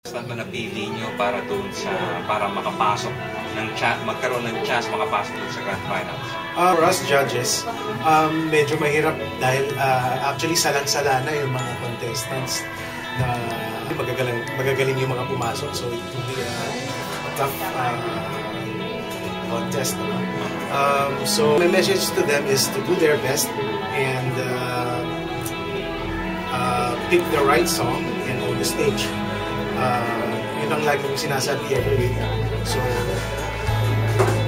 Saan ba napili nyo para doon para makapasok magkaroon ng chance makapasok doon sa Grand Finals? For us judges, medyo mahirap dahil actually salang-sala na yung mga contestants na magagaling yung mga pumasok. So it will be a tough contest. So my message to them is to do their best and pick the right song and on the stage. Yun ang lagi kong sinasabi every week. So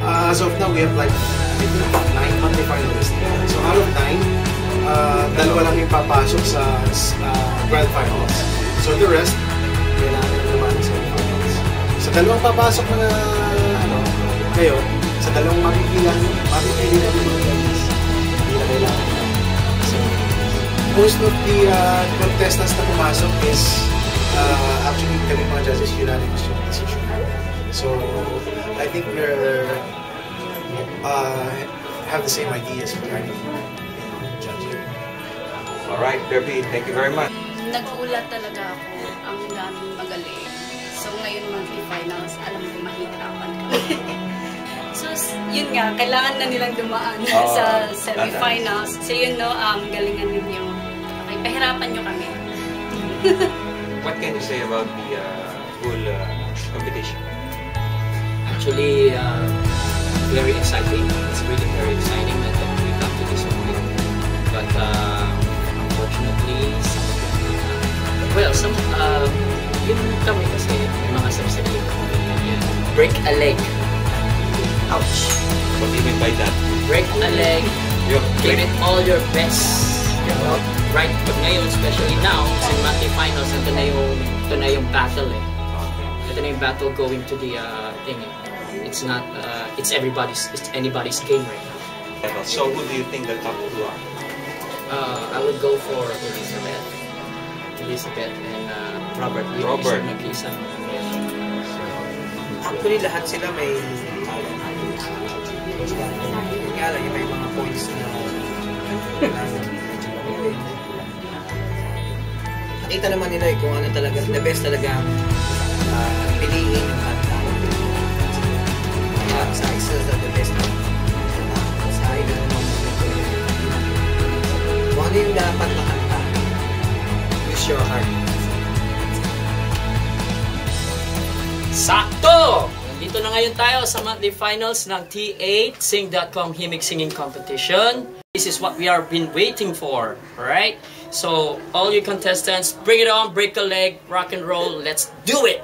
as of now, we have like 9 monthly finalists. So out of 9, dalawa lang yung papasok sa Grand Finals. So the rest, kailangan naman sa finals. Sa dalawang papasok na ngayon, sa dalawang mapipili na yung mga judges, hindi na kailangan. So, most of the contestants na pumasok is actually kami mga judges unanimous yung decision. So I think we're have the same ideas regarding judging. Alright, Derby, thank you very much. Nagulat talaga ako. Ang daming magaling. So ngayon monthly finals, alam ko mahirapan kami. So yun nga, kailangan na nilang dumaan sa semi-finals. So yun no, galingan ninyo. Okay, pahirapan nyo kami. What can you say about the whole competition? Actually, very exciting. It's really very exciting that we come to this point. But unfortunately, yun kami kasi may mga subsidy. Break a leg. Ouch. What do you mean by that? Break a leg. Give it all your best. Right, but ngayon, especially now, sa monthly finals, ito na yung battle eh. Ito na yung battle going to the thing. It's not, it's anybody's game right now. So who do you think the top two are? I would go for Elizabeth and Robert. Nag-isa. Actually, lahat sila may nga lang yung may mga points na nakita naman nila kung ano talaga, the best talaga piliin yung kanta. Sa isa sa the best sa idol naman kung ano yung dapat na kanta, use your heart. Sakto! Dito na ngayon tayo sa monthly finals ng T8 Sing.com Himig Singing Competition. This is what we have been waiting for, alright? So, all you contestants, bring it on, break a leg, rock and roll, let's do it!